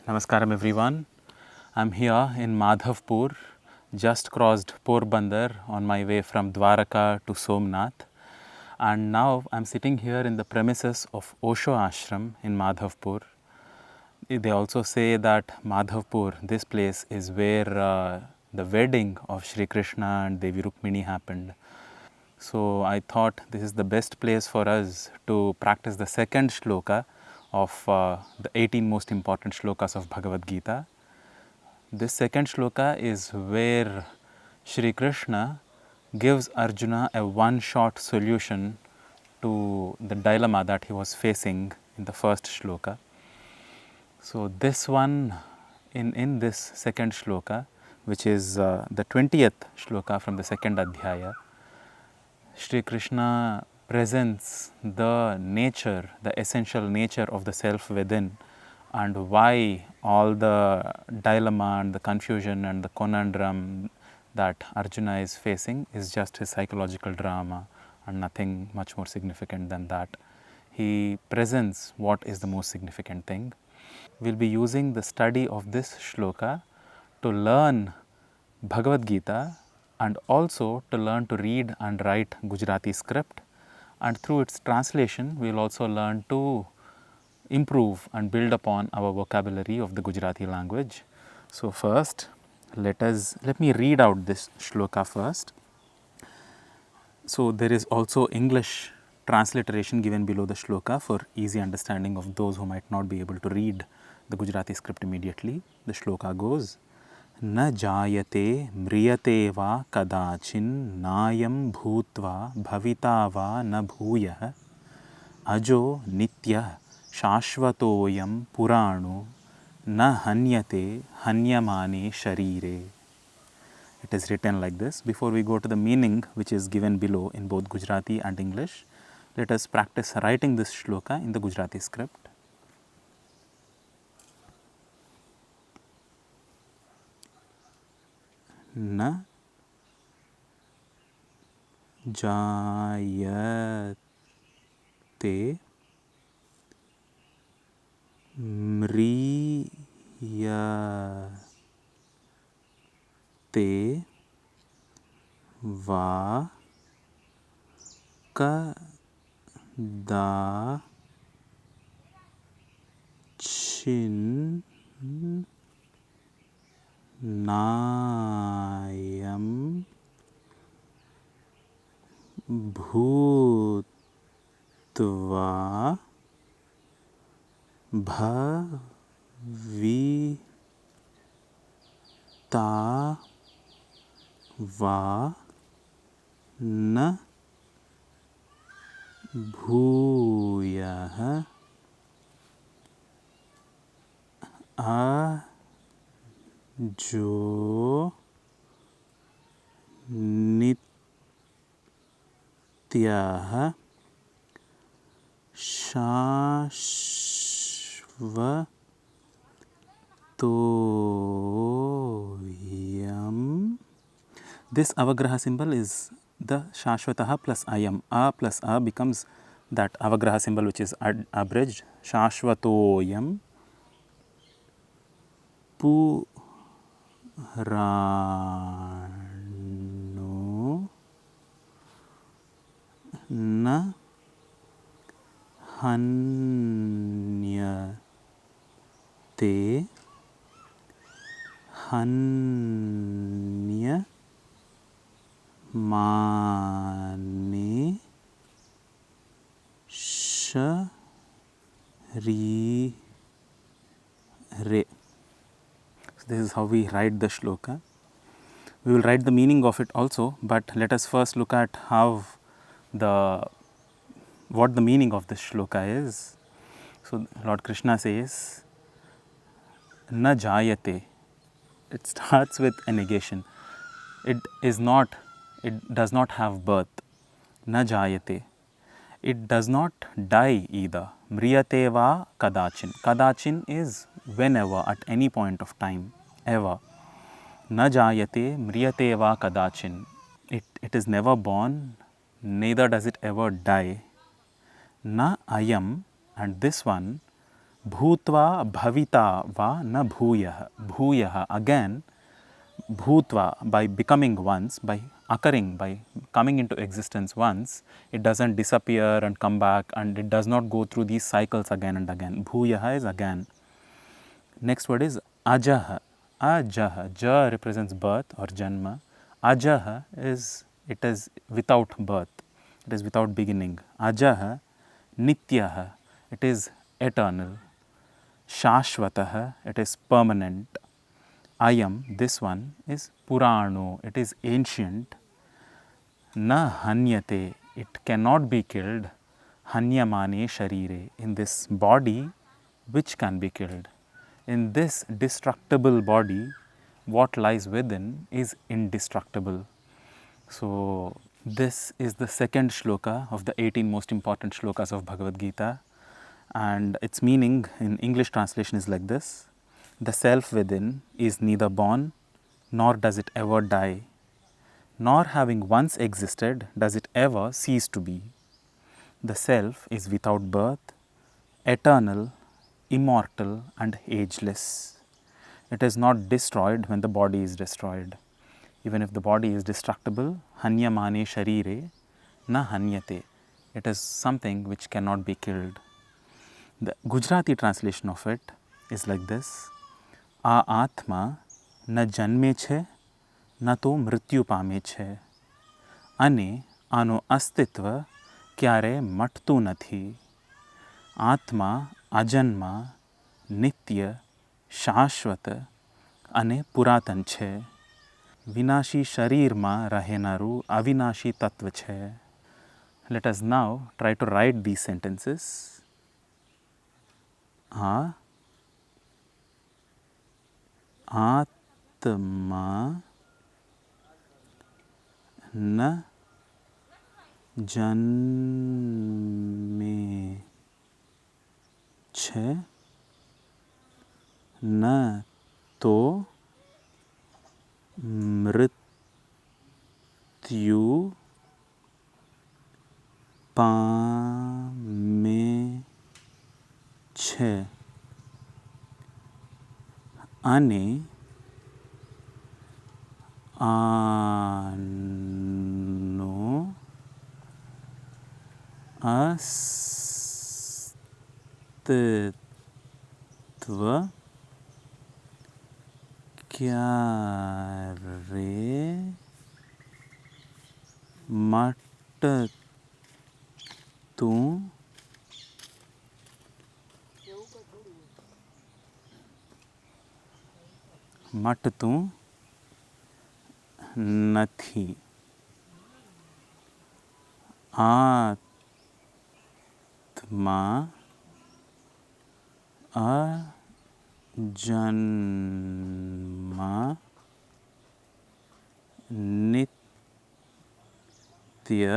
Namaskaram everyone. I'm here in Madhavpur, just crossed Porbandar on my way from Dwaraka to Somnath. And now I'm sitting here in the premises of Osho Ashram in Madhavpur. They also say that Madhavpur, this place, is where the wedding of Shri Krishna and Devi Rukmini happened. So I thought this is the best place for us to practice the second shloka of the 18 most important shlokas of Bhagavad Gita. This second shloka is where Shri Krishna gives Arjuna a one-shot solution to the dilemma that he was facing in the first shloka. So this one, in this second shloka, which is the 20th shloka from the second adhyaya, Shri Krishna presents the nature, the essential nature of the self within, and why all the dilemma and the confusion and the conundrum that Arjuna is facing is just his psychological drama and nothing much more significant than that. He presents what is the most significant thing. We will be using the study of this shloka to learn Bhagavad Gita and also to learn to read and write Gujarati script, and through its translation we will also learn to improve and build upon our vocabulary of the Gujarati language. So first let me read out this shloka first. So there is also English transliteration given below the shloka for easy understanding of those who might not be able to read the Gujarati script immediately. The shloka goes, न जायते म्रियते वा कदाचिन् नायं भूत्वा भविता वा न भूयः अजो नित्यः शाश्वतोऽयं पुराणो न हन्यते हन्यमाने शरीरे. It is written like this. Before we go to the meaning, which is given below in both Gujarati and English, let us practice writing this shloka in the Gujarati script. न जायते म्रियते वा कदाचिन् नायं भूत्वा भविता वा न भूयः जो नित्यः शाश्वतोऽयम्. This avagraha symbol is the shashvataha plus ayam. A plus a becomes that avagraha symbol which is abridged. Shashvatoyam Purano na hanyate hanya mane sharire. This is how we write the shloka. We will write the meaning of it also, but let us first look at what the meaning of this shloka is. So Lord Krishna says, na jayate. It starts with a negation. It does not have birth. Na jayate. It does not die either. Mriyate va kadachin. Kadachin is whenever, at any point of time, ever. Na jayate mriyate va kadachin. It is never born, neither does it ever die. Na ayam, and this one, Bhutva bhavita va na bhuyah. Bhuyah, again, bhutva, by becoming once, by occurring, by coming into existence once, it doesn't disappear and come back, and it does not go through these cycles again and again. Bhuyah is again. Next word is ajah. Ajah. Ja represents birth or janma. Ajah is, it is without birth. It is without beginning. Ajah, nityah. It is eternal. Shashvatah. It is permanent. Ayam, this one, is Purano. It is ancient. Na hanyate. It cannot be killed. Hanyamane sharire. In this body which can be killed. In this destructible body, what lies within is indestructible. So, this is the second shloka of the 18 most important shlokas of Bhagavad Gita. And its meaning in English translation is like this: the self within is neither born, nor does it ever die, nor having once existed does it ever cease to be. The self is without birth, eternal, immortal, and ageless. It is not destroyed when the body is destroyed. Even if the body is destructible, hanyamane sharire na hanyate. It is something which cannot be killed. The Gujarati translation of it is like this: આ આત્મા ન જન્મે છે ન તો મૃત્યુ પામે છે અને આનો અસ્તિત્વ ક્યારે મટતું નથી. આત્મા અજન્મા, નિત્ય, શાશ્વત અને પુરાતન છે. વિનાશી શરીરમાં રહેનારું અવિનાશી તત્વ છે. Let us now try to write these sentences. आत्मा न जन्मे छे न तो मृत्यु पामे छे અને આનો અસ્તિત્વ ક્યારે મટતું મટતું નથી. આત્મા અજન્મા, નિત્ય,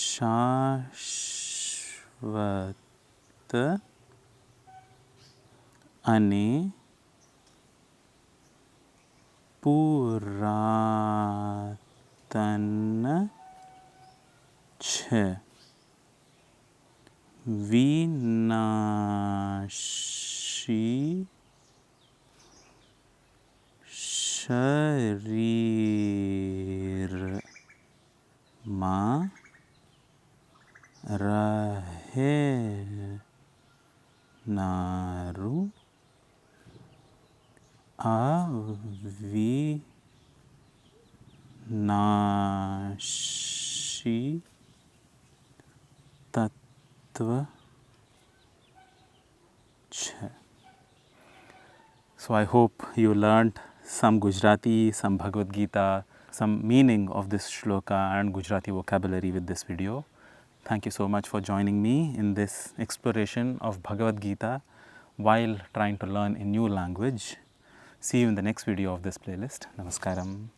શાશ્વત અને પુરાતન છે. વિનાશી શરીરમાં રહેનારું અવિનાશી તત્વ છે. So I hope you learnt some Gujarati, some Bhagavad Gita, some meaning of this shloka and Gujarati vocabulary with this video. Thank you so much for joining me in this exploration of Bhagavad Gita while trying to learn a new language. See you in the next video of this playlist. Namaskaram.